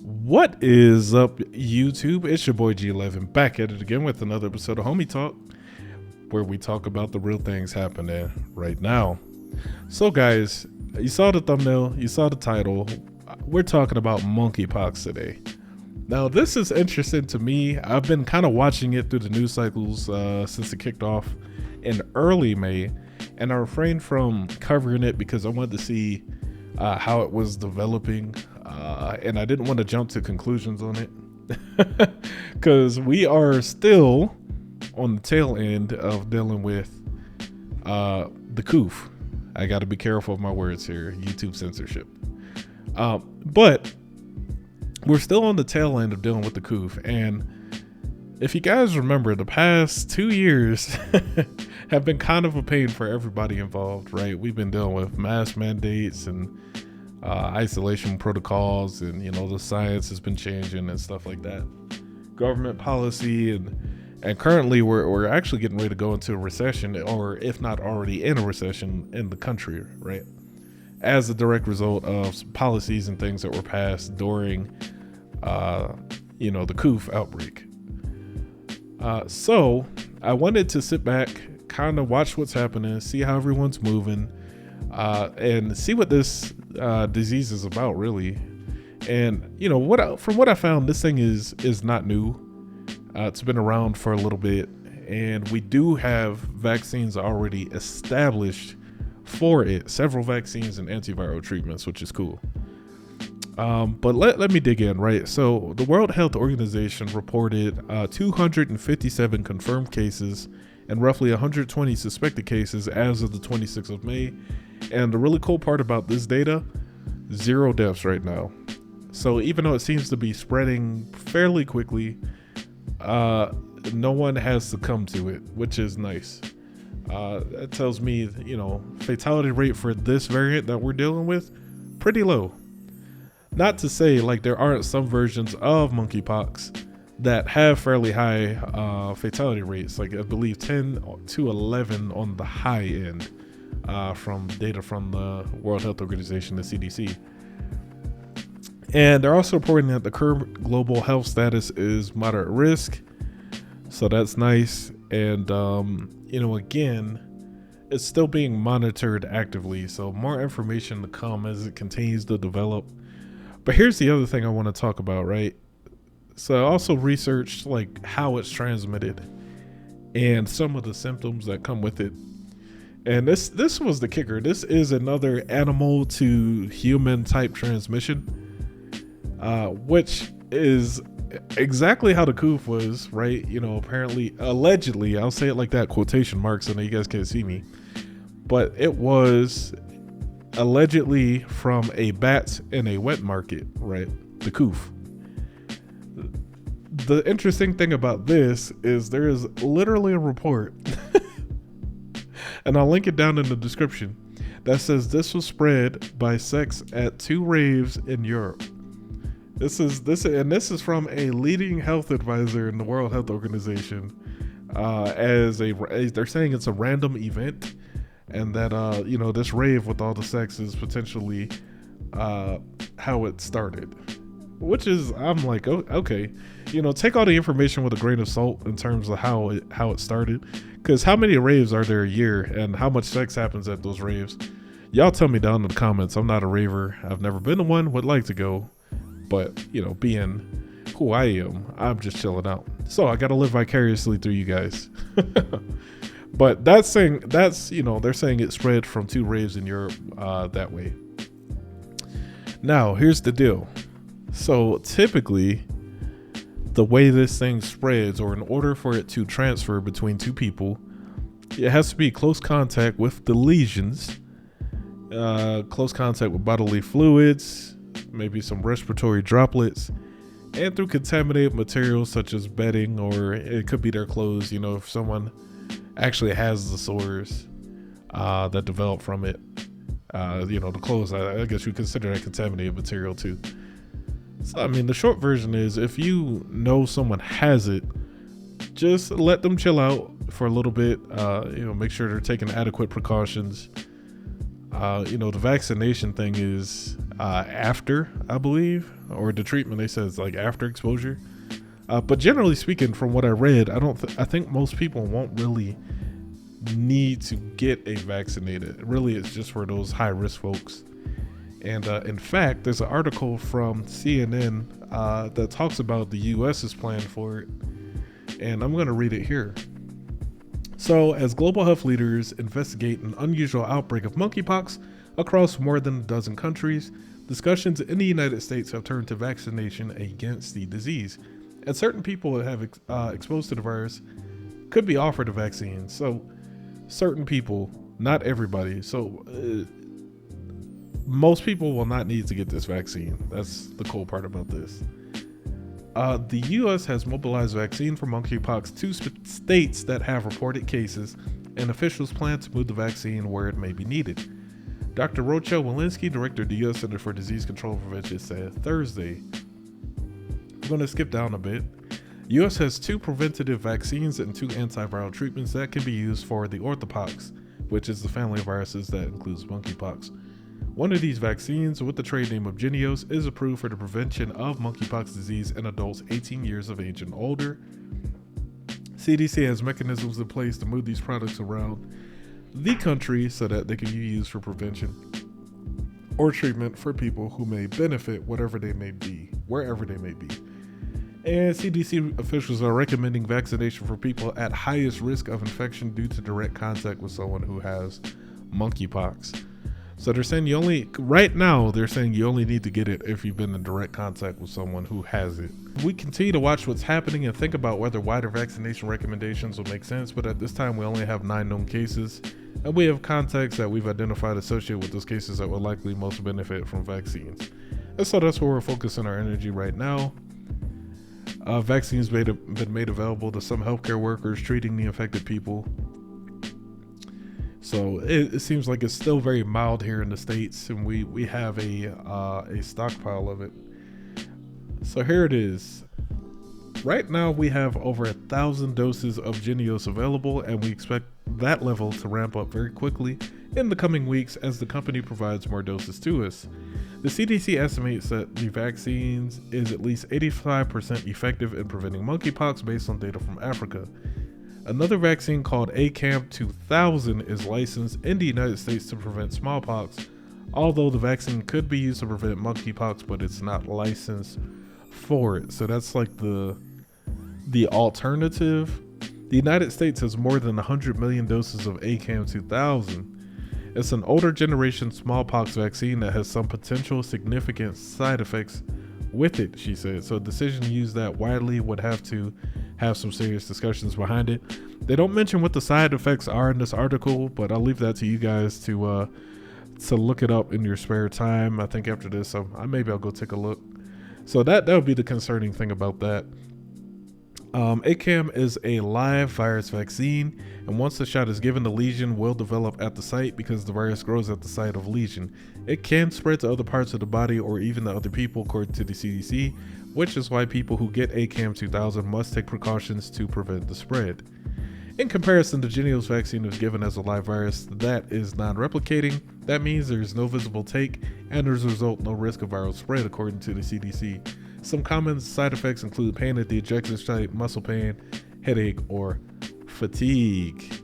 What is up, YouTube? It's your boy G11 back at it again with another episode of Homie Talk, where we talk about the real things happening right now. So, guys, you saw the thumbnail, you saw the title. We're talking about monkeypox today. Now, this is interesting to me. I've been kind of watching it through the news cycles since it kicked off in early May, and I refrained from covering it because I wanted to see how it was developing. And I didn't want to jump to conclusions on it because we are still on the tail end of dealing with the coof. I got to be careful of my words here, YouTube censorship. But we're still on the tail end of dealing with the coof. And if you guys remember, the past 2 years have been kind of a pain for everybody involved, right? We've been dealing with mask mandates and isolation protocols, and the science has been changing and stuff like that, government policy, and currently we're actually getting ready to go into a recession, or if not already in a recession in the country, right, as a direct result of policies and things that were passed during the coof outbreak. So I wanted to sit back, kind of watch what's happening, see how everyone's moving, and see what this disease is about, really. And from what I found, this thing is not new. It's been around for a little bit, and we do have vaccines already established for it, several vaccines and antiviral treatments, which is cool. But let me dig in, right? So the World Health Organization reported 257 confirmed cases and roughly 120 suspected cases as of the 26th of May. And the really cool part about this data, 0 deaths right now. So even though it seems to be spreading fairly quickly, no one has succumbed to it, which is nice. That tells me, fatality rate for this variant that we're dealing with, pretty low. Not to say like there aren't some versions of monkeypox that have fairly high fatality rates, like I believe 10 to 11 on the high end. From data from the World Health Organization, the CDC. And they're also reporting that the current global health status is moderate risk. So that's nice. And, again, it's still being monitored actively. So more information to come as it continues to develop. But here's the other thing I want to talk about, right? So I also researched like how it's transmitted and some of the symptoms that come with it. And this was the kicker. This is another animal to human type transmission, which is exactly how the coof was, right? Apparently, allegedly, I'll say it like that, quotation marks, I know you guys can't see me, but it was allegedly from a bat in a wet market, right? The coof. The interesting thing about this is there is literally a report and I'll link it down in the description, that says this was spread by sex at 2 raves in Europe. This is from a leading health advisor in the World Health Organization. They're saying it's a random event, and that this rave with all the sex is potentially how it started. Which is, I'm like, oh, okay, take all the information with a grain of salt in terms of how it started. Because how many raves are there a year, and how much sex happens at those raves? Y'all tell me down in the comments. I'm not a raver. I've never been to one. Would like to go, but being who I am, I'm just chilling out. So I got to live vicariously through you guys. But they're saying it spread from 2 raves in Europe that way. Now here's the deal. So typically, the way this thing spreads, or in order for it to transfer between 2 people, it has to be close contact with the lesions, close contact with bodily fluids, maybe some respiratory droplets, and through contaminated materials such as bedding, or it could be their clothes, if someone actually has the sores that develop from it. The clothes, I guess you consider that contaminated material too. So, the short version is, if you know someone has it, just let them chill out for a little bit. Make sure they're taking adequate precautions. The vaccination thing is, after, I believe, or the treatment they said is like after exposure. But generally speaking, from what I read, I think most people won't really need to get a vaccinated. Really, it's just for those high risk folks. And in fact, there's an article from CNN that talks about the U.S.'s plan for it, and I'm going to read it here. So, as global health leaders investigate an unusual outbreak of monkeypox across more than a dozen countries, discussions in the United States have turned to vaccination against the disease. And certain people that have exposed to the virus could be offered a vaccine. So, certain people, not everybody. So, most people will not need to get this vaccine. That's the cool part about this. The U.S. has mobilized vaccine for monkeypox to states that have reported cases, and officials plan to move the vaccine where it may be needed. Dr. Rochelle Walensky, director of the U.S. Center for Disease Control and Prevention, said Thursday. I'm going to skip down a bit. U.S. has 2 preventative vaccines and 2 antiviral treatments that can be used for the orthopox, which is the family of viruses that includes monkeypox. One of these vaccines, with the trade name of Jynneos, is approved for the prevention of monkeypox disease in adults 18 years of age and older. CDC has mechanisms in place to move these products around the country so that they can be used for prevention or treatment for people who may benefit wherever they may be. And CDC officials are recommending vaccination for people at highest risk of infection due to direct contact with someone who has monkeypox. So they're saying right now they're saying you only need to get it if you've been in direct contact with someone who has it. We continue to watch what's happening and think about whether wider vaccination recommendations will make sense, but at this time we only have 9 known cases, and we have contacts that we've identified associated with those cases that will likely most benefit from vaccines. And so that's where we're focusing our energy right now. Vaccines been made available to some healthcare workers treating the infected people. So it seems like it's still very mild here in the States, and we have a stockpile of it. So here it is. Right now we have over 1,000 doses of Jynneos available, and we expect that level to ramp up very quickly in the coming weeks as the company provides more doses to us. The CDC estimates that the vaccines is at least 85% effective in preventing monkeypox based on data from Africa. Another vaccine called ACAM 2000 is licensed in the United States to prevent smallpox, although the vaccine could be used to prevent monkeypox, but it's not licensed for it. So that's like the alternative. The United States has more than 100 million doses of ACAM 2000. It's an older generation smallpox vaccine that has some potential significant side effects with it, she said. So a decision to use that widely would have to have some serious discussions behind it. They don't mention what the side effects are in this article, but I'll leave that to you guys to look it up in your spare time. I think after this, maybe I'll go take a look. So that would be the concerning thing about that. ACAM is a live virus vaccine, and once the shot is given, the lesion will develop at the site because the virus grows at the site of lesion. It can spread to other parts of the body or even to other people, according to the CDC, which is why people who get ACAM 2000 must take precautions to prevent the spread. In comparison, the Jynneos vaccine was given as a live virus that is non-replicating. That means there is no visible take, and as a result, no risk of viral spread, according to the CDC. Some common side effects include pain at the injection site, muscle pain, headache, or fatigue.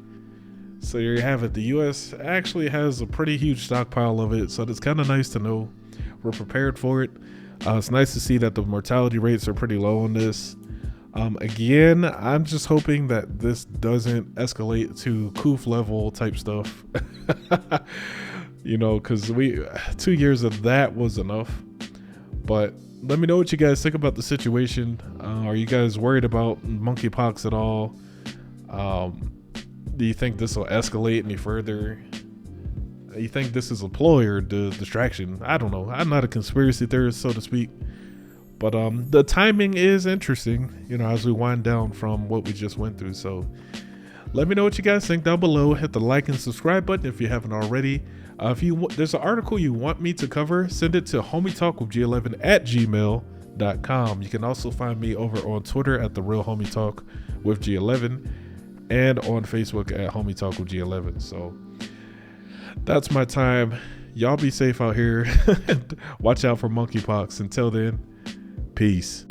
So there you have it. The U.S. actually has a pretty huge stockpile of it, so it's kind of nice to know we're prepared for it. It's nice to see that the mortality rates are pretty low on this. Again, I'm just hoping that this doesn't escalate to COOF level type stuff. Because 2 years of that was enough. But let me know what you guys think about the situation. Are you guys worried about monkeypox at all? Do you think this will escalate any further? You think this is a ploy or distraction? I don't know. I'm not a conspiracy theorist, so to speak. But the timing is interesting, as we wind down from what we just went through. So let me know what you guys think down below. Hit the like and subscribe button if you haven't already. If there's an article you want me to cover, send it to homietalkwithg11@gmail.com. You can also find me over on Twitter at TheRealHomieTalkWithG11 and on Facebook at HomieTalkWithG11. So that's my time. y'all be safe out here. Watch out for monkeypox. Until then, peace.